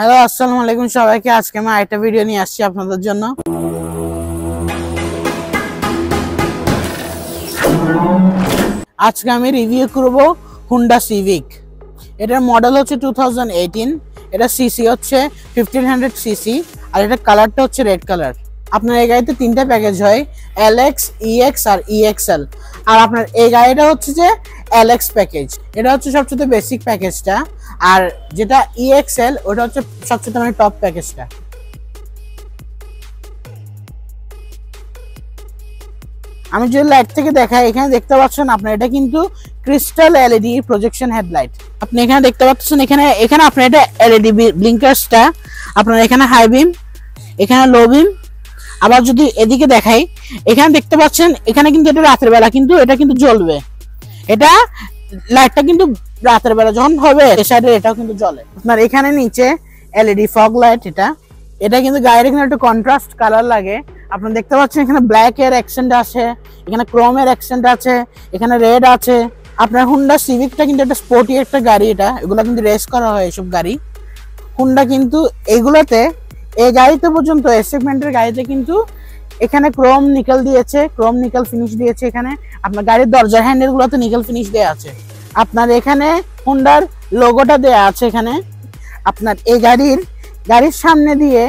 Hello, আসসালামু আলাইকুম সবাইকে। আজকে আমি আরেকটা ভিডিও নিয়ে আসছি আপনাদের জন্য। আজকে আমি রিভিউ করব হুন্ডা সিভিক। এটার মডেল হচ্ছে 2018। এটা সিসি হচ্ছে 1500 সিসি, আর এটা কালারটা হচ্ছে রেড কালার। আপনার এই গাড়িতে তিনটা প্যাকেজ হয়, এলএক্স, ইএক্স আর ইএক্সএল। আর আপনার এই গাড়িটা হচ্ছে যে এলএক্স প্যাকেজ, এটা হচ্ছে সবচেয়ে বেসিক প্যাকেজটা। আর যেটা ইএক্সএল ওটা হচ্ছে সবচেয়ে মানে টপ প্যাকেজটা। আমি যে লাইট থেকে দেখাই, এখানে দেখতে পাচ্ছেন আপনার এটা কিন্তু ক্রিস্টাল এলইডি প্রজেকশন হেডলাইট। আপনি এখানে দেখতে পাচ্ছেন, এখানে আপনার এটা এলইডি ব্লিঙ্কার্সটা আপনার এখানে হাই বিম, এখানে লো বিম। আবার যদি এদিকে দেখাই, এখানে দেখতে পাচ্ছেন এখানে কিন্তু এটা রাতের বেলা কিন্তু এটা কিন্তু জ্বলবে। এটা লাইটটা কিন্তু রাতের বেলা যখন হবে এই সাইডে এটাও কিন্তু জ্বলে। আপনার এখানে নিচে এলইডি ফগ লাইট। এটা কিন্তু গায়ের এখানে একটু কন্ট্রাস্ট কালার লাগে। আপনারা দেখতে পাচ্ছেন এখানে ব্ল্যাক এর অ্যাকসেন্ট আছে, এখানে ক্রোম এর অ্যাকসেন্ট আছে, এখানে রেড আছে। আপনার হুন্ডা সিভিকটা কিন্তু একটা স্পোর্টি একটা গাড়ি। এগুলো কিন্তু রেস করা হয় এসব গাড়ি। হুন্ডা কিন্তু এইগুলোতে, এই গাড়িতে পর্যন্ত এই সেগমেন্টের গাড়িতে কিন্তু এখানে ক্রোম নিকেল দিয়েছে, ক্রোম নিকেল ফিনিশ দিয়েছে। এখানে আপনার গাড়ির দরজার হ্যান্ডেল গুলোতে নিকেল ফিনিশ দেওয়া আছে। আপনার এখানে হুন্ডার লোগোটা দেওয়া আছে। এখানে আপনার এই গাড়ির সামনে দিয়ে,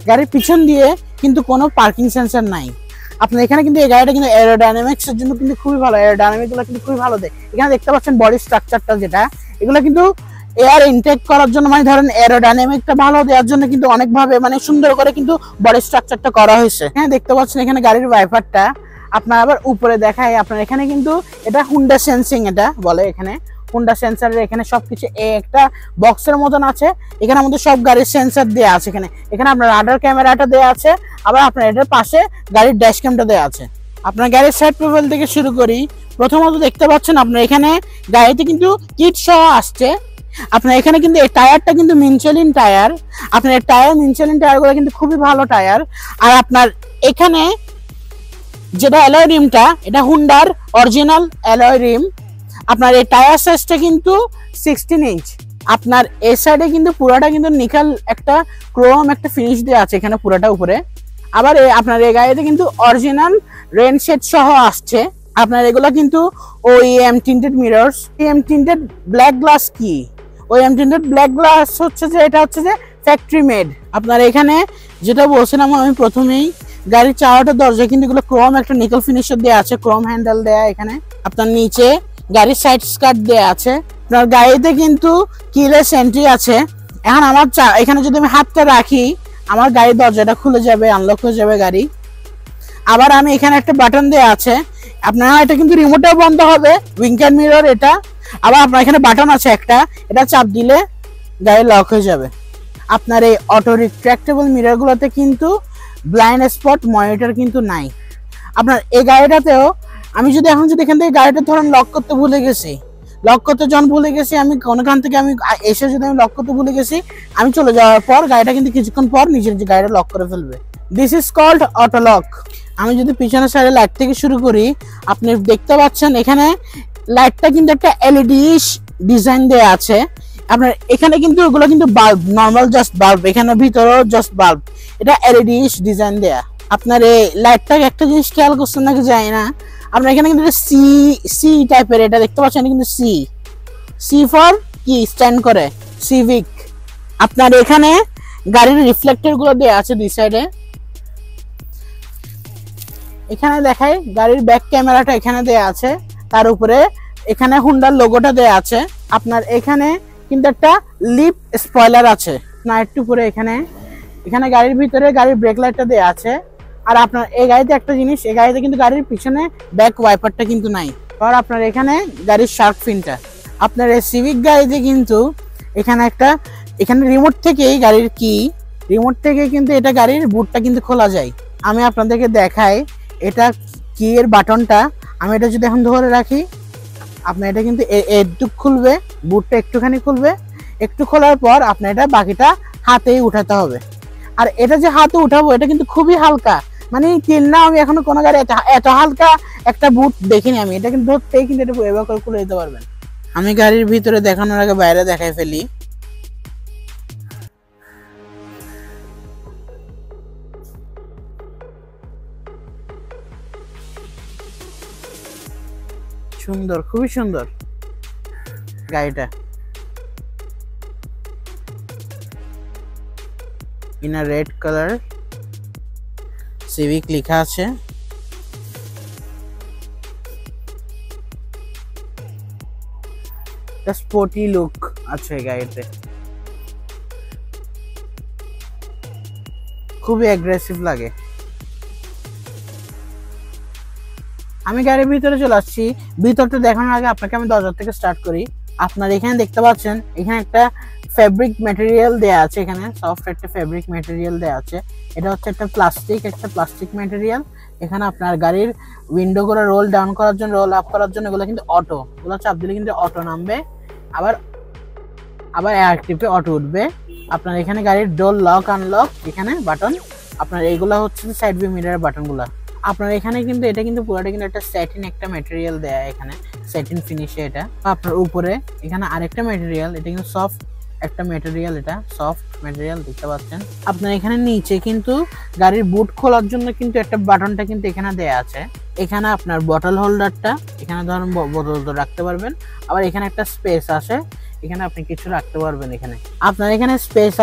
গাড়ির পিছন দিয়ে কিন্তু কোনো পার্কিং সেন্সর নাই। আপনার এখানে কিন্তু এই গাড়িটা কিন্তু এরোডাইনামিক্স এর জন্য কিন্তু খুবই ভালো, এরোডাইনামিক গুলো কিন্তু খুবই ভালো দেয়। এখানে দেখতে পাচ্ছেন বডি স্ট্রাকচারটা যেটা, এগুলো কিন্তু এয়ার ইনটেক করার জন্য, মানে ধরেন এরোডাইনামিকটা ভালো দেওয়ার জন্য কিন্তু অনেকভাবে মানে সুন্দর করে কিন্তু বডি স্ট্রাকচারটা করা হয়েছে। হ্যাঁ, দেখতে পাচ্ছেন এখানে গাড়ির ওয়াইপারটা আপনার আবার উপরে দেখায়। আপনার এখানে কিন্তু এটা হুন্ডা সেন্সিং এটা বলে, এখানে হুন্ডা সেন্সরের এখানে সবকিছু একটা বক্সের মতন আছে। এখানে আমাদের সব গাড়ির সেন্সর দেওয়া আছে। এখানে আপনার রাডার ক্যামেরাটা দেওয়া আছে, আবার আপনার এটার পাশে গাড়ির ড্যাশ ক্যামটা দেওয়া আছে। আপনার গাড়ির সাইড প্রোফাইল থেকে শুরু করি। প্রথমত দেখতে পাচ্ছেন আপনার এখানে গাড়িতে কিন্তু কিট সহ আসছে। আপনার এখানে কিন্তু এই টায়ারটা কিন্তু মিনচেলিন টায়ার। আপনার মিনচেলিন টায়ারগুলো কিন্তু খুবই ভালো টায়ার। আর আপনার এখানে যেটা অ্যালয় রিমটা, এটা হুন্ডার অরিজিনাল অ্যালয় রিম। আপনার এই টায়ার সাইজটা কিন্তু 16 ইঞ্চ। আপনার এই সাইডে কিন্তু পুরোটা কিন্তু নিকেল একটা ক্রোম একটা ফিনিশ দেওয়া আছে এখানে পুরোটা উপরে। আবার আপনার এই গাড়িতে কিন্তু অরিজিনাল রেন শেড সহ আসছে। আপনার এগুলো কিন্তু OEM tinted mirrors, OEM tinted black glass. কি ওএম টিন্টেড ব্ল্যাক গ্লাস হচ্ছে যে এটা হচ্ছে যে ফ্যাক্টরি মেড। আপনার এখানে যেটা বলছিলাম আমি প্রথমেই, গাড়ির চারটা দরজা কিন্তু এগুলো ক্রোম একটা নিকেল ফিনিশার দেওয়া আছে, ক্রোম হ্যান্ডেল দেয়া। এখানে আপনার নিচে গাড়ির সাইড স্কার্ট দেওয়া আছে। আপনার গাড়িতে কিন্তু কিলেস এন্ট্রি আছে। এখন আমার এখানে যদি আমি হাতটা রাখি, আমার গাড়ির দরজাটা খুলে যাবে, আনলক হয়ে যাবে গাড়ি। আবার আমি এখানে একটা বাটন দেওয়া আছে, আপনার এটা কিন্তু রিমোটেও বন্ধ হবে, উইঙ্কার মিরর এটা। আবার আপনার এখানে বাটন আছে একটা, এটা চাপ দিলে গাড়ি লক হয়ে যাবে। আপনার এই অটো রিট্রাক্টেবল মিরর গুলোতে কিন্তু ব্লাইন্ড স্পট মনিটর কিন্তু নাই। আপনার এই গাড়িটাতেও আমি যদি এখন এখান থেকে গাড়িটা ধরেন লক করতে ভুলে গেছি, আমি কোনখান থেকে আমি এসে যদি আমি লক করতে ভুলে গেছি, আমি চলে যাওয়ার পর গাড়িটা কিন্তু কিছুক্ষণ পর নিজের যে গাড়িটা লক করে ফেলবে। This is called auto lock. আমি যদি পিছনের সাইডে লাইট থেকে শুরু করি, আপনি দেখতে পাচ্ছেন এখানে লাইটটা কিন্তু একটা এলইডি ডিজাইন দেওয়া আছে। আপনার এখানে কিন্তু ওগুলো কিন্তু বাল্ব, নর্মাল জাস্ট বাল্ব, এখানে ভিতরেও জাস্ট বাল্ব, এটা এলইডি ডিজাইন দেয়া। আপনার এই লাইটটা একটা জিনিস খেয়াল করছেন নাকি জানি না, আপনার এখানে কিন্তু সি টাইপের এটা দেখতে পাচ্ছেন, কিন্তু সি ফর কি স্ট্যান্ড করে, সিভিক। আপনার এখানে গাড়ির রিফ্লেক্টর গুলো দেওয়া আছে দুই সাইডে। এখানে দেখাই গাড়ির ব্যাক ক্যামেরাটা এখানে দেওয়া আছে, তার উপরে এখানে হুন্ডার লোগোটা দেওয়া আছে। আপনার এখানে কিন্তু একটা লিপ স্পয়লার আছে না একটু উপরে। এখানে গাড়ির ভিতরে গাড়ির ব্রেক লাইটটা দেওয়া আছে। আর আপনার এই গাড়িতে একটা জিনিস, এই গাড়িতে কিন্তু গাড়ির পিছনে ব্যাক ওয়াইপারটা কিন্তু নাই। আর আপনার এখানে গাড়ির শার্ক ফিনটা। আপনার এই সিভিক গাড়িতে কিন্তু এখানে রিমোট থেকেই গাড়ির রিমোট থেকে কিন্তু এটা গাড়ির বুটটা কিন্তু খোলা যায়। আমি আপনাদেরকে দেখাই, এটা কি এর বাটনটা, আমি এটা যদি এখন ধরে রাখি, আপনার এটা কিন্তু একটু খুলবে, বুটটা একটুখানি খুলবে। একটু খোলার পর আপনার এটা বাকিটা হাতেই উঠাতে হবে। আর এটা যে হাতে উঠাবো, এটা কিন্তু খুবই হালকা, মানে না আমি এখনো কোনো গাড়ি এত হালকা একটা বুট দেখিনি আমি। এটা কিন্তু ধরতেই কিন্তু এটা এভাবে করে খুলে দিতে পারবেন। আমি গাড়ির ভিতরে দেখানোর আগে বাইরে দেখাই ফেলি। সুন্দর, খুবই সুন্দর গাড়িটা। ইন রেড কালার সিভিক লেখা আছে। স্পোর্টি লুক আছে গাড়িতে, খুবই অ্যাগ্রেসিভ লাগে। আমি গাড়ির ভিতরে চলে আসছি। ভিতরটা দেখানোর আগে আপনাকে আমি দরজা থেকে স্টার্ট করি। আপনার এখানে দেখতে পাচ্ছেন এখানে একটা ফেব্রিক ম্যাটেরিয়াল দেয়া আছে, এখানে সফট একটা ফেব্রিক ম্যাটেরিয়াল দেয়া আছে। এটা হচ্ছে একটা প্লাস্টিক ম্যাটেরিয়াল। এখানে আপনার গাড়ির উইন্ডো গুলো রোল ডাউন করার জন্য, রোল আপ করার জন্য এগুলো কিন্তু অটো, এগুলো চাপ দিলে কিন্তু অটো নামবে, আবার অ্যাক্টিভে অটো উঠবে। আপনার এখানে গাড়ির ডোর লক আনলক এখানে বাটন, আপনার এইগুলা হচ্ছে সাইড ভিউ মিরর বাটন গুলা। আপনার এখানে কিন্তু এটা কিন্তু পুরোটা কিন্তু একটা স্যাটিন একটা ম্যাটেরিয়াল দেয়া, এখানে স্যাটিন ফিনিশে। এটা আপনার উপরে এখানে আরেকটা ম্যাটেরিয়াল, এটা কিন্তু সফট একটা ম্যাটেরিয়াল, এটা সফট ম্যাটেরিয়াল দেখতে পাচ্ছেন। আপনার এখানে নিচে কিন্তু গাড়ির বুট খোলার জন্য কিন্তু একটা বাটনটা কিন্তু এখানে দেয়া আছে। এখানে আপনার বটল হোল্ডারটা, এখানে ধরুন বোতল রাখতে পারবেন। আবার এখানে একটা স্পেস আছে, এখানে আপনি কিছু রাখতে পারবেন। এখানে আপনার এখানে স্পেস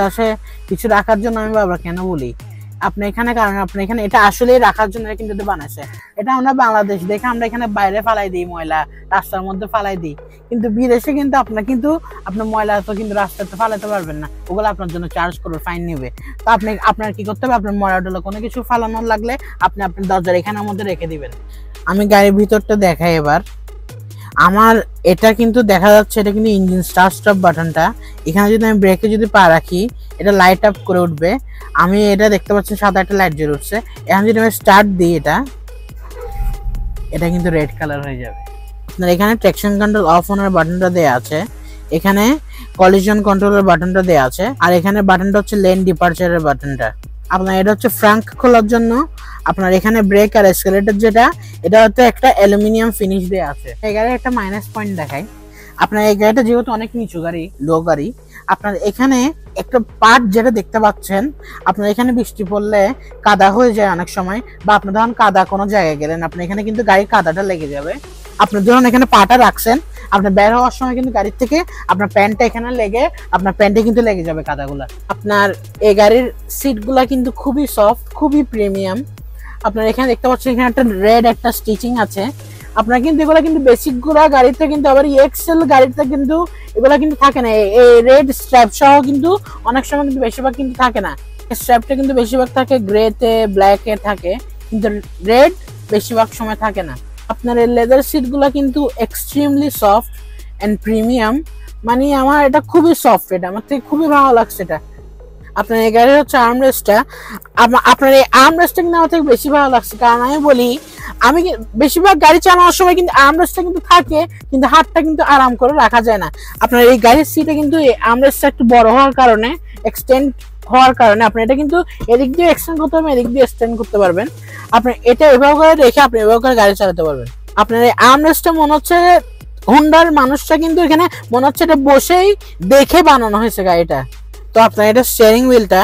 আছে কিছু রাখার জন্য। আমি বারবার কেন বলি আপনি এখানে, কারণ আপনি এখানে এটা আসলে রাখার জন্য কিন্তু এটা বানাইছে। এটা আমরা বাংলাদেশ দেখে আমরা এখানে বাইরে ফালাই দিই, ময়লা রাস্তার মধ্যে ফালাই দিই, কিন্তু বিদেশে কিন্তু আপনার ময়লা তো কিন্তু রাস্তাতে ফালাতে পারবেন না, ওগুলো আপনার জন্য চার্জ করবে, ফাইন নেবে। তো আপনার কি করতে হবে, আপনার ময়লাটা কোনো কিছু ফালানোর লাগলে আপনি আপনার দরজার এখানের মধ্যে রেখে দিবেন। আমি গাড়ির ভিতরটা দেখাই এবার। আমার এটা কিন্তু দেখা যাচ্ছে, এটা কিন্তু ইঞ্জিন স্টার্ট স্টপ বাটনটা। এখানে যদি আমি ব্রেকে যদি পা রাখি, এটা লাইট আপ করে উঠবে। আমি এটা দেখতে পাচ্ছি সাদা একটা লাইট জ্বলে উঠছে। এখন যদি আমি স্টার্ট দিই, এটা কিন্তু রেড কালার হয়ে যাবে। আপনার এখানে ট্র্যাকশন কন্ট্রোল অফ অনের বাটনটা দেয়া আছে, এখানে কলিশন কন্ট্রোলের বাটনটা দেয়া আছে, আর এখানে বাটনটা হচ্ছে লেন ডিপারচারের বাটনটা। আপনার এটা হচ্ছে ফ্রাঙ্ক খোলার জন্য। আপনার এখানে ব্রেক আর এসকেলেটর যেটা, এটা হচ্ছে একটা অ্যালুমিনিয়াম ফিনিশ দেয়া আছে। এই গাড়ির একটা মাইনাস পয়েন্ট দেখাই। আপনার এই গাড়িটা যেহেতু অনেক নিচু গাড়ি, লো গাড়ি, আপনার এখানে একটা পার্ট যেটা দেখতে পাচ্ছেন, আপনার এখানে বৃষ্টি পড়লে কাদা হয়ে যায় অনেক সময়, বা আপনার ধরুন কাদা কোনো জায়গায় গেলেন, আপনার এখানে কিন্তু গাড়ির কাদাটা লেগে যাবে। আপনার ধরুন এখানে পাটা রাখছেন, আপনার বের হওয়ার সময় কিন্তু গাড়ির থেকে আপনার প্যান্টটা এখানে লেগে আপনার প্যান্টে কিন্তু লেগে যাবে কাদাগুলা। আপনার এই গাড়ির সিটগুলা কিন্তু খুবই সফট, খুবই প্রিমিয়াম। আপনার এখানে দেখতে পাচ্ছেন এখানে একটা রেড একটা স্টিচিং আছে। আপনার কিন্তু এগুলা কিন্তু বেসিক গুলা গাড়িতে কিন্তু, আবার এক্সেল গাড়িতে কিন্তু এগুলা কিন্তু থাকে না। এই রেড স্ট্র্যাপ সহ কিন্তু অনেক সময় কিন্তু বেশিরভাগ কিন্তু থাকে না। স্ট্র্যাপটা কিন্তু বেশিরভাগ থাকে গ্রেতে, ব্ল্যাকে থাকে, কিন্তু রেড বেশিরভাগ সময় থাকে না। আপনার এই লেদার সিট গুলা কিন্তু এক্সট্রিমলি সফট এন্ড প্রিমিয়াম, মানে আমার এটা খুবই সফট, এটা আমার থেকে খুবই ভালো লাগছে। এটা আপনার এই গাড়ির হচ্ছে আর্মরেস্টটা, আপনার এই আর্মরেস্টটা কিন্তু আমার থেকে বেশি ভালো লাগছে। কারণ আমি বলি, আমি বেশিরভাগ গাড়ি চালানোর সময় কিন্তু আর্মরেস্টটা কিন্তু থাকে, কিন্তু হাতটা কিন্তু আরাম করে রাখা যায় না। আপনার এই গাড়ির সিটে কিন্তু আর্মরেস্টটা একটু বড় হওয়ার কারণে, এক্সটেন্ড হওয়ার কারণে আপনি এটা কিন্তু এদিক দিয়ে এক্সটেন্ড করতে পারবেন, এদিক দিয়ে এক্সটেন্ড করতে পারবেন। আপনি এটা এভাবে করে রেখে আপনি এভাবে করে গাড়ি চালাতে পারবেন। আপনার এই আর্মরেস্টটা মনে হচ্ছে হোন্ডার মানুষটা কিন্তু এখানে মনে হচ্ছে এটা বসেই দেখে বানানো হয়েছে গাড়িটা। তো আপনার এটা স্টিয়ারিং হুইলটা,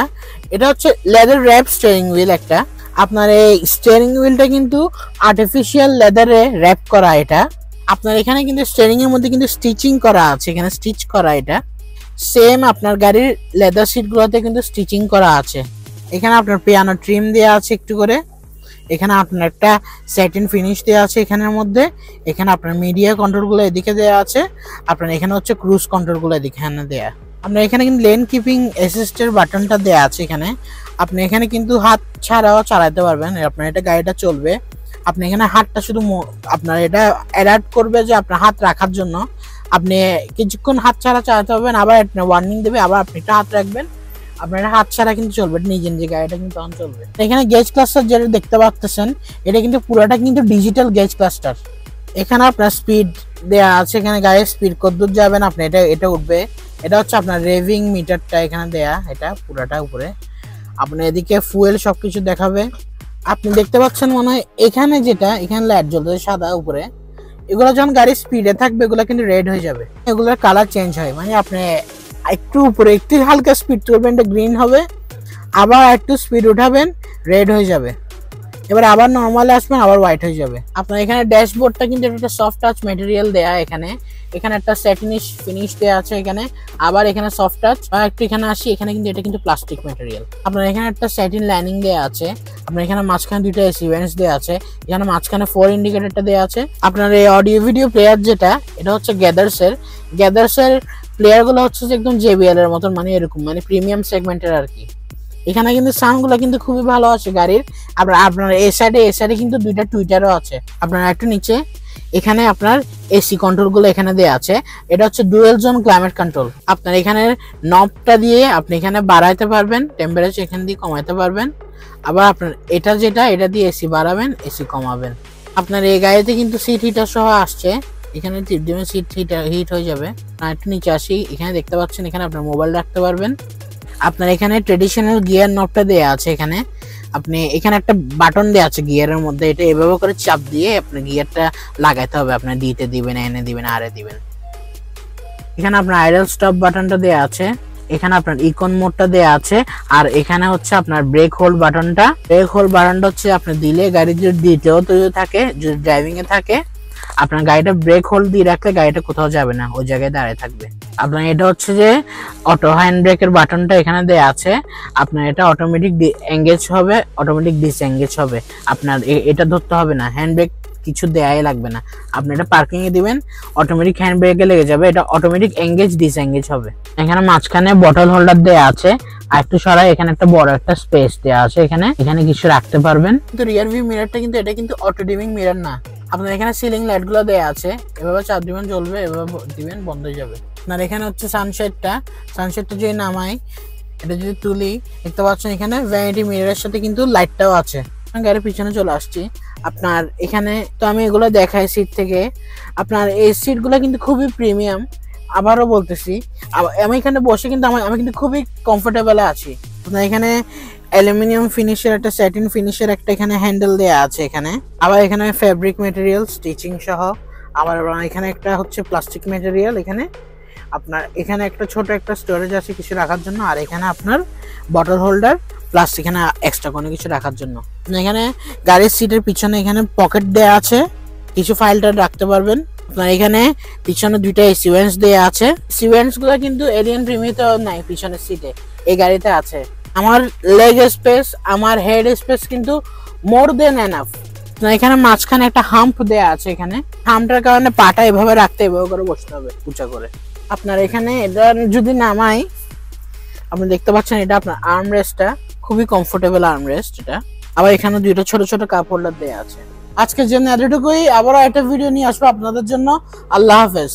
এটা হচ্ছে লেদার র্যাপ স্টিয়ারিং হুইল একটা। আপনার এই স্টিয়ারিং হুইলটা কিন্তু আর্টিফিশিয়াল লেদারে র্যাপ করা। এটা আপনার এখানে কিন্তু স্টিয়ারিং এর মধ্যে কিন্তু স্টিচিং করা আছে, এখানে স্টিচ করা। এটা সেম আপনার গাড়ির লেদার সিট গুলোতে কিন্তু স্টিচিং করা আছে। এখানে আপনার পিয়ানো ট্রিম দেওয়া আছে একটু করে, এখানে আপনার একটা স্যাটিন ফিনিশ দেওয়া আছে এখানের মধ্যে। এখানে আপনার মিডিয়া কন্ট্রোল গুলো এদিকে দেওয়া আছে, আপনার এখানে হচ্ছে ক্রুজ কন্ট্রোল গুলো এদিকে দেওয়া। আপনার এখানে কিন্তু লেন কিপিং অ্যাসিস্টের বাটনটা দেওয়া আছে এখানে। আপনি এখানে কিন্তু হাত ছাড়াও চালাতে পারবেন, আপনার এটা গাড়িটা চলবে। আপনি এখানে হাতটা শুধু আপনার এটা অ্যাডাপ্ট করবে যে আপনার হাত রাখার জন্য, আপনি কিছুক্ষণ হাত ছাড়া চালাতে পারবেন, আবার আপনার ওয়ার্নিং দেবে, আবার আপনি একটা হাত রাখবেন, আপনার হাত ছাড়া কিন্তু চলবে, নিজে নিজে গাড়িটা কিন্তু অন চলবে। এখানে গেজ ক্লাস্টার যেটা দেখতে পাচ্ছেন, এটা কিন্তু পুরোটা কিন্তু ডিজিটাল গেজ ক্লাস্টার। এখানে আপনার স্পিড দেওয়া আছে, এখানে গাড়ির স্পিড কতদূর যাবেন আপনি এটা উঠবে। এটা হচ্ছে আপনার রেভিং মিটারটা এখানে দেয়া, এটা পুরাটা উপরে। আপনি এদিকে ফুয়েল সবকিছু দেখাবে। আপনি দেখতে পাচ্ছেন মনে হয় এখানে যেটা, এখানে লাইট জ্বলছে সাদা উপরে, এগুলো যখন গাড়ির স্পিডে থাকবে এগুলো কিন্তু রেড হয়ে যাবে, এগুলোর কালার চেঞ্জ হয়। মানে আপনি একটু উপরে একটু হালকা স্পিড করবেন, এটা গ্রিন হবে, আবার একটু স্পিড উঠাবেন, রেড হয়ে যাবে। এবার আবার নরমালে আসবেন, আবার হোয়াইট হয়ে যাবে। আপনার এখানে ড্যাশবোর্ডটা কিন্তু একটা সফট টাচ ম্যাটেরিয়াল দেয়া, এখানে একটা স্যাটিনিশ ফিনিশ দেয়া আছে এখানে, আবার এখানে সফট টাচ। একটু এখানে আসি, এখানে কিন্তু এটা কিন্তু প্লাস্টিক ম্যাটেরিয়াল। আপনার এখানে একটা স্যাটিন লাইনিং দেয়া আছে। আপনার এখানে মাঝখানে দুইটা এসি ভেন্টস দেয়া আছে, এখানে মাঝখানে 4 ইন্ডিকেটরটা দেয়া আছে। আপনার এই অডিও ভিডিও প্লেয়ার যেটা, এটা হচ্ছে গ্যাদার্সের প্লেয়ার গুলো হচ্ছে যে একদম JBL এর মতন, মানে এরকম, মানে প্রিমিয়াম সেগমেন্টের আর কি। এখানে কিন্তু সাউন্ড গুলো কিন্তু খুবই ভালো আছে গাড়ির। আপনার এই সাইডে কিন্তু দুইটা টুইটারও আছে। আপনার একটু নিচে এখানে আপনার এসি কন্ট্রোল গুলো এখানে দেয়া আছে। এটা হচ্ছে ডুয়েল জোন ক্লাইমেট কন্ট্রোল। আপনার এখানে নবটা দিয়ে আপনি এখানে বাড়াইতে পারবেন টেম্পারেচার, এখান দিয়ে কমাইতে পারবেন। আবার আপনার এটা দিয়ে এসি বাড়াবেন, এসি কমাবেন। আপনার এই গাড়িতে কিন্তু সিট হিটার সহ আসছে, এখানে টিপ দিবেন সিট হিট হয়ে যাবে। আর একটু নিচে আসি, এখানে দেখতে পাচ্ছেন এখানে আপনার মোবাইল রাখতে পারবেন। আপনার এখানে ট্রেডিশনাল গিয়ার নবটা দেয়া আছে। এখানে আপনি এখানে একটা বাটন দেয়া আছে গিয়ারের মধ্যে, এটা এভাবে করে চাপ দিয়ে আপনি গিয়ারটা লাগাইতে হবে। আপনি দিতে দিবেন, এনে দিবেন, আরে দিবেন। এখানে আপনার আইডল স্টপ বাটনটা দেয়া আছে। এখানে আপনার ইকন মোডটা দেয়া আছে। আর এখানে হচ্ছে আপনার ব্রেক হোল্ড বাটনটা। হচ্ছে আপনি দিলে গাড়ি যদি দ্বিতীয় থাকে, যদি ড্রাইভিং এ থাকে, আপনার গাড়িটা ব্রেক হোল্ড দিয়ে রাখলে গাড়িটা কোথাও যাবে না, ওই জায়গায় দাঁড়িয়ে থাকবে। আপনার এটা হচ্ছে যে অটো হ্যান্ড ব্রেকের বাটনটা এখানে দেয়া আছে। আপনার এটা অটোমেটিক এঙ্গেজ হবে, অটোমেটিক ডিসএঙ্গেজ হবে। আপনার এটা ধরতে হবে না, হ্যান্ড ব্রেক কিছু দেয়াই লাগবে না। আপনি এটা পার্কিং এ দিবেন, অটোমেটিক হ্যান্ড ব্রেকে লেগে যাবে, এটা অটোমেটিক এঙ্গেজ ডিসএঙ্গেজ হবে। এখানে মাঝখানে বটল হোল্ডার দেয়া আছে। আর একটু সরাই, এখানে একটা বড় একটা স্পেস দেয়া আছে, এখানে কিছু রাখতে পারবেন। কিন্তু রিয়ার ভিউ মিররটা কিন্তু এটা কিন্তু অটো ডিমিং মিরর না। আপনার এখানে সিলিং লাইট গুলো দেয়া আছে, এভাবে চাপ দিবেন জ্বলবে, এভাবে দিবেন বন্ধ হয়ে যাবে। আপনার এখানে হচ্ছে সানশেডটা যদি নামাই, এটা যদি তুলি, দেখতে পাচ্ছেন এখানে ভ্যানিটি মিররের সাথে কিন্তু লাইটটাও আছে। গাড়ির পিছনে চলে আসছি। আপনার এখানে তো আমি এগুলো দেখাই সিট থেকে। আপনার এই সিট গুলো কিন্তু খুবই প্রিমিয়াম, আবারও বলতেছি। আমি এখানে বসে কিন্তু আমি কিন্তু খুবই কমফোর্টেবল আছি। আপনার এখানে অ্যালুমিনিয়াম ফিনিশের একটা স্যাটিন ফিনিশের একটা এখানে হ্যান্ডেল দেয়া আছে এখানে। আবার এখানে ফ্যাব্রিক ম্যাটেরিয়াল স্টিচিং সহ। আবার এখানে একটা হচ্ছে প্লাস্টিক ম্যাটেরিয়াল। এখানে আপনার এখানে একটা ছোট একটা স্টোরেজ আছে কিছু রাখার জন্য। আর এখানে আপনার বটল হোল্ডার প্লাস এখানে এক্সট্রা কোনো কিছু রাখার জন্য। এখানে গাড়ির সিটের পিছনে এখানে পকেট দেয়া আছে, কিছু ফাইলটা রাখতে পারবেন। আপনার এখানে পিছনে দুইটা এসি ভেন্টস দেয়া আছে। এসি ভেন্টস গুলো কিন্তু এলিয়ন প্রিমিতে নাই, পিছনের সিটে এই গাড়িতে আছে। আমার লেগ স্পেস, আমার হেড স্পেস কিন্তু মোর দেন এনাফ। এখানে মাঝখানে একটা হাম্প দেয়া আছে। এখানে হাম্পটার কারণে পাটা এভাবে রাখতে, এভাবে করে বসতে হবে উঁচা করে। আপনার এখানে এটা যদি নামাই, আপনি দেখতে পাচ্ছেন এটা আপনার আর্মরেস্টটা খুবই কমফোর্টেবল আর্মরেস্ট এটা। আবার এখানে দুইটা ছোট ছোট কাপ হোল্ডার দেয়া আছে। আজকের জন্য এতটুকুই, আবারও একটা ভিডিও নিয়ে আসবো আপনাদের জন্য। আল্লাহ হাফেজ।